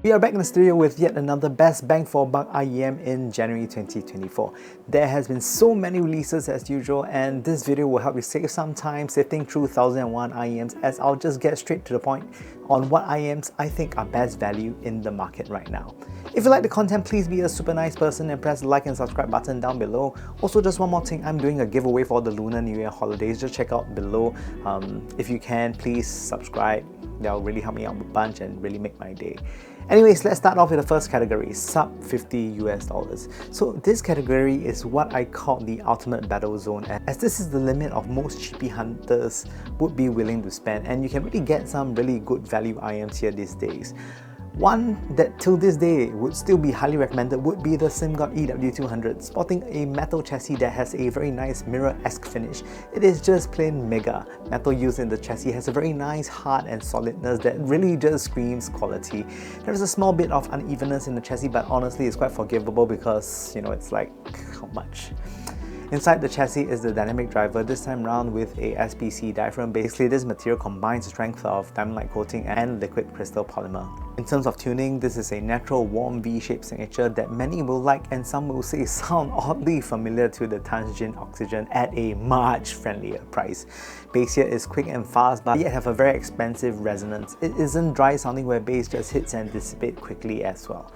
We are back in the studio with yet another best bang for buck IEM in January 2024. There has been so many releases as usual, and this video will help you save some time sifting through 1001 IEMs, as I'll just get straight to the point on what IEMs I think are best value in the market right now. If you like the content, please be a super nice person and press the like and subscribe button down below. Also, just one more thing, I'm doing a giveaway for the Lunar New Year holidays. Just check out below. If you can, please subscribe. That'll really help me out a bunch and really make my day. Anyways, let's start off with the first category, sub $50 US. So this category is what I call the ultimate battle zone, as this is the limit of most cheapie hunters would be willing to spend, and you can really get some really good value IEMs here these days. One that till this day would still be highly recommended would be the Simgot EW200, sporting a metal chassis that has a very nice mirror-esque finish. It is just plain mega. Metal used in the chassis has a very nice heart and solidness that really just screams quality. There is a small bit of unevenness in the chassis, but honestly it's quite forgivable because, you know, it's like, how much? Inside the chassis is the dynamic driver, this time round with a SPC diaphragm. Basically, this material combines the strength of diamond-like coating and liquid crystal polymer. In terms of tuning, this is a natural warm V-shaped signature that many will like and some will say sound oddly familiar to the Tangent Oxygen at a much friendlier price. Bass here is quick and fast, but yet have a very expansive resonance. It isn't dry sounding where bass just hits and dissipates quickly as well.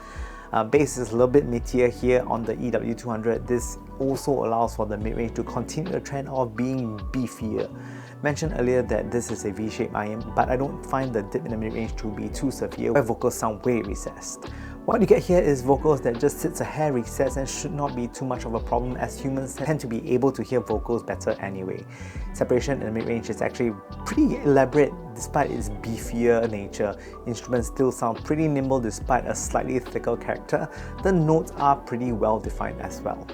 Bass is a little bit meatier here on the EW200. This also allows for the mid-range to continue the trend of being beefier. Mentioned earlier that this is a V-shaped IEM, but I don't find the dip in the mid-range to be too severe, where vocals sound way recessed. What you get here is vocals that just sits a hair recessed and should not be too much of a problem, as humans tend to be able to hear vocals better anyway. Separation in the mid-range is actually pretty elaborate despite its beefier nature. Instruments still sound pretty nimble despite a slightly thicker character. The notes are pretty well defined as well.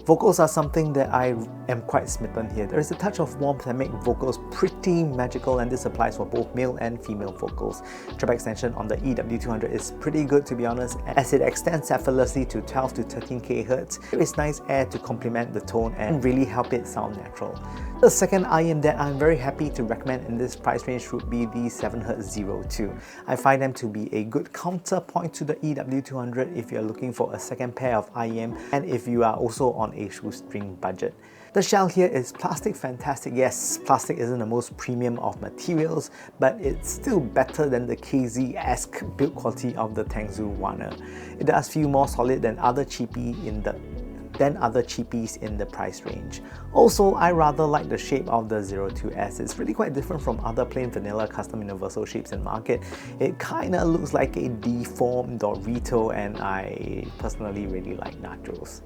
Vocals are something that I am quite smitten here. There is a touch of warmth that makes vocals pretty magical, and this applies for both male and female vocals. Treble extension on the EW200 is pretty good, to be honest, as it extends effortlessly to 12 to 13 kHz. There is nice air to complement the tone and really help it sound natural. The second IEM that I'm very happy to recommend in this price range would be the 7Hertz02. I find them to be a good counterpoint to the EW200 if you're looking for a second pair of IEM and if you are also on a shoestring budget. The shell here is plastic fantastic. Yes, plastic isn't the most premium of materials, but it's still better than the KZ-esque build quality of the Tangzu Warner. It does feel more solid than other cheapies in the price range. Also, I rather like the shape of the 02S. It's really quite different from other plain vanilla custom universal shapes in market. It kinda looks like a deformed Dorito, and I personally really like nachos.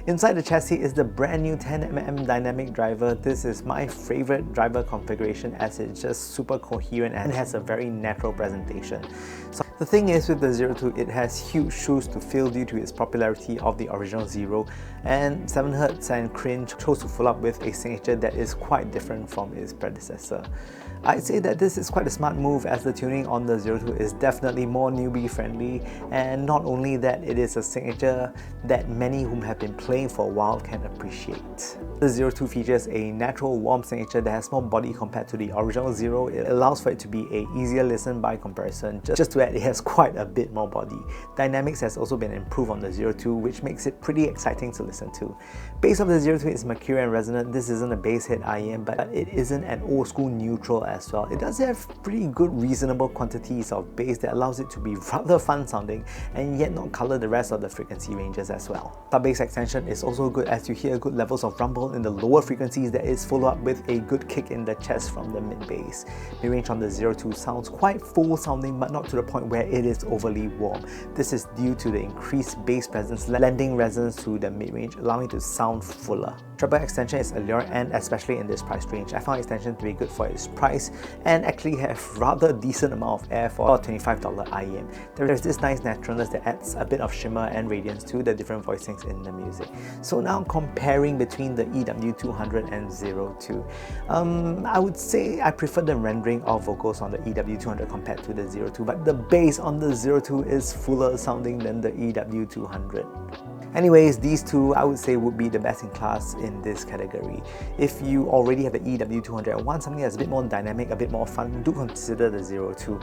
Inside the chassis is the brand new 10mm dynamic driver. This is my favorite driver configuration as it's just super coherent and has a very natural presentation. So the thing is, with the 02, it has huge shoes to fill due to its popularity of the original Zero, and 7Hertz and Cringe chose to follow up with a signature that is quite different from its predecessor. I'd say that this is quite a smart move, as the tuning on the 02 is definitely more newbie friendly, and not only that, it is a signature that many whom have been playing for a while can appreciate. The 02 features a natural warm signature that has more body compared to the original Zero. It allows for it to be a easier listen by comparison. Just to add, it has quite a bit more body. Dynamics has also been improved on the 02, which makes it pretty exciting to listen to. Bass of the 02 is mercurial and resonant. This isn't a bass hit IEM, but it isn't an old school neutral as well. It does have pretty good reasonable quantities of bass that allows it to be rather fun sounding and yet not color the rest of the frequency ranges as well. Sub-bass extension is also good, as you hear good levels of rumble in the lower frequencies that is followed up with a good kick in the chest from the mid-bass. Mid-range on the 02 sounds quite full sounding, but not to the point where it is overly warm. This is due to the increased bass presence lending resonance to the mid-range, allowing it to sound fuller. Treble extension is alluring, and especially in this price range, I found extension to be good for its price and actually have rather decent amount of air for a $25 IEM. There's this nice naturalness that adds a bit of shimmer and radiance to the different voicings in the music. So now comparing between the EW200 and 02, I would say I prefer the rendering of vocals on the EW200 compared to the 02, but the bass on the 02 is fuller sounding than the EW200. Anyways, these two I would say would be the best in class in this category. If you already have the EW200 and want something that's a bit more dynamic, a bit more fun, do consider the 02.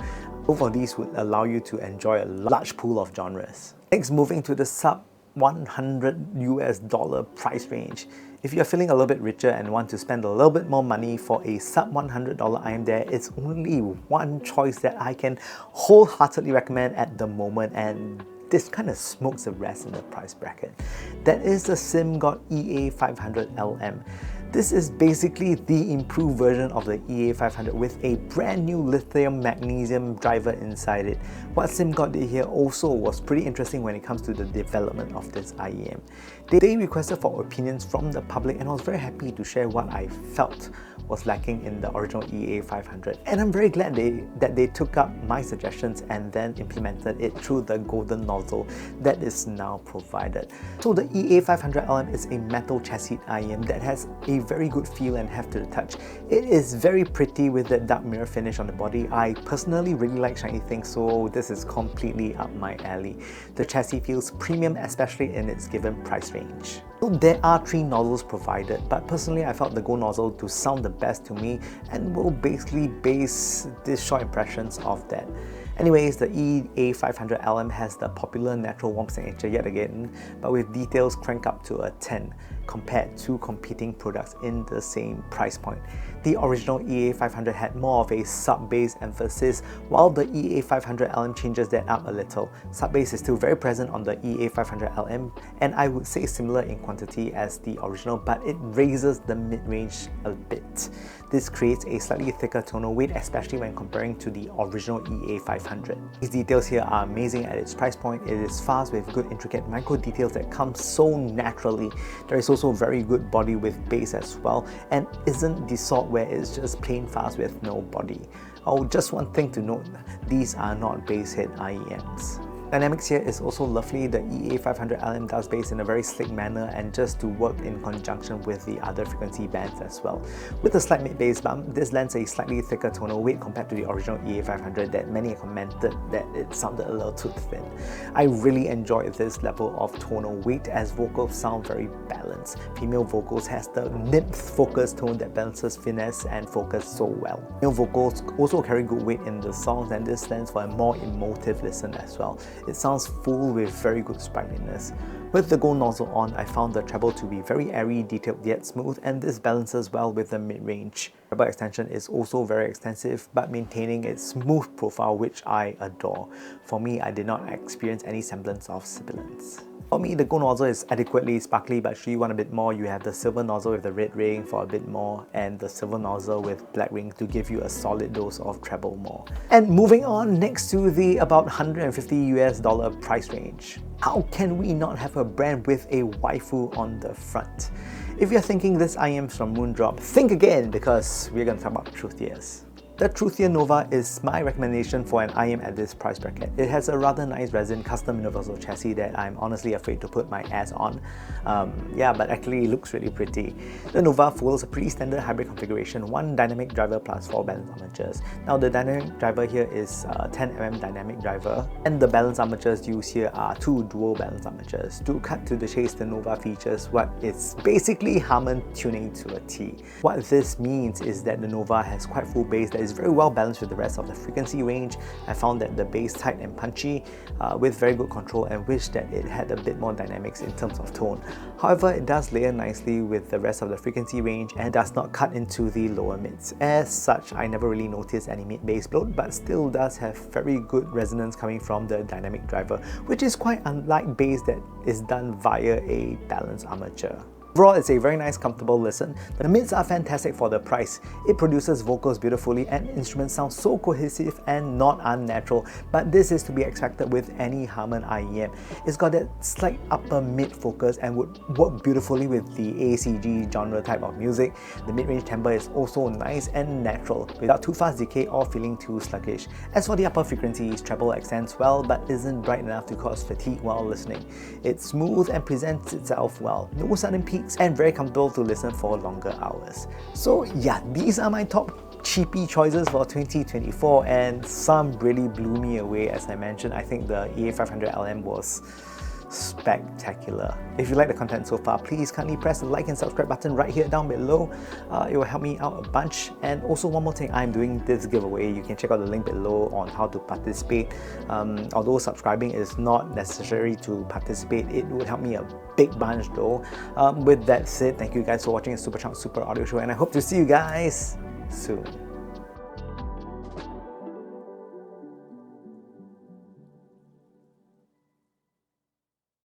Both of these would allow you to enjoy a large pool of genres. Next, moving to the sub $100 price range. If you're feeling a little bit richer and want to spend a little bit more money for a sub $100 IEM, there is only one choice that I can wholeheartedly recommend at the moment, and this kind of smokes the rest in the price bracket. That is the Simgot EA500LM. This is basically the improved version of the EA500 with a brand new lithium magnesium driver inside it. What Simgot did here also was pretty interesting when it comes to the development of this IEM. They requested for opinions from the public, and I was very happy to share what I felt was lacking in the original EA500, and I'm very glad that they took up my suggestions and then implemented it through the golden nozzle that is now provided. So the EA500LM is a metal chassis IEM that has a very good feel and heft to the touch. It is very pretty with the dark mirror finish on the body. I personally really like shiny things, so this is completely up my alley. The chassis feels premium, especially in its given price range. So there are 3 nozzles provided, but personally I felt the gold nozzle to sound the best to me, and will basically base this short impressions of that. Anyways, the EA500LM has the popular natural warmth signature yet again, but with details cranked up to a 10 compared to competing products in the same price point. The original EA500 had more of a sub-bass emphasis, while the EA500LM changes that up a little. Sub-bass is still very present on the EA500LM, and I would say similar in quantity as the original, but it raises the mid-range a bit. This creates a slightly thicker tonal weight, especially when comparing to the original EA500. These details here are amazing at its price point. It is fast with good intricate micro details that come so naturally. There is also very good body with bass as well, and isn't the sort where it's just plain fast with no body. Oh, just one thing to note, these are not bass hit IEMs. Dynamics here is also lovely. The EA500LM does bass in a very slick manner and just to work in conjunction with the other frequency bands as well. With a slight mid-bass bump, this lends a slightly thicker tonal weight compared to the original EA500 that many commented that it sounded a little too thin. I really enjoy this level of tonal weight as vocals sound very balanced. Female vocals has the nymph focus tone that balances finesse and focus so well. Male vocals also carry good weight in the songs, and this stands for a more emotive listen as well. It sounds full with very good sprightliness. With the gold nozzle on, I found the treble to be very airy, detailed yet smooth, and this balances well with the mid-range. Treble extension is also very extensive, but maintaining its smooth profile, which I adore. For me, I did not experience any semblance of sibilance. For me, the gold nozzle is adequately sparkly, but should you want a bit more, you have the silver nozzle with the red ring for a bit more, and the silver nozzle with black ring to give you a solid dose of treble more. And moving on next to the about $150 price range. How can we not have a brand with a waifu on the front? If you're thinking this IEM's from Moondrop, think again, because we're going to talk about Truthears. The Truthears Nova is my recommendation for an IEM at this price bracket. It has a rather nice resin custom universal chassis that I'm honestly afraid to put my ass on. Yeah, but actually it looks really pretty. The Nova follows a pretty standard hybrid configuration, 1 dynamic driver plus 4 balance armatures. Now the dynamic driver here is a 10mm dynamic driver, and the balance armatures used here are 2 dual balance armatures. To cut to the chase, the Nova features what is basically Harman tuning to a T. What this means is that the Nova has quite full bass that is very well balanced with the rest of the frequency range. I found that the bass tight and punchy with very good control, and wish that it had a bit more dynamics in terms of tone. However, it does layer nicely with the rest of the frequency range and does not cut into the lower mids. As such, I never really noticed any mid-bass bloat, but still does have very good resonance coming from the dynamic driver, which is quite unlike bass that is done via a balance armature. Overall, it's a very nice, comfortable listen. The mids are fantastic for the price. It produces vocals beautifully and instruments sound so cohesive and not unnatural, but this is to be expected with any Harman IEM. It's got that slight upper mid focus and would work beautifully with the ACG genre type of music. The mid-range timbre is also nice and natural, without too fast decay or feeling too sluggish. As for the upper frequencies, treble accents well, but isn't bright enough to cause fatigue while listening. It's smooth and presents itself well. No sudden peaks, and very comfortable to listen for longer hours. So yeah, these are my top cheapie choices for 2024, and some really blew me away. As I mentioned, I think the EA500LM was spectacular. If you like the content so far, please kindly press the like and subscribe button right here down below. It will help me out a bunch. And also one more thing, I'm doing this giveaway. You can check out the link below on how to participate. Although subscribing is not necessary to participate, it would help me a big bunch though. With that said, thank you guys for watching the Super Chunk Super Audio Show, and I hope to see you guys soon.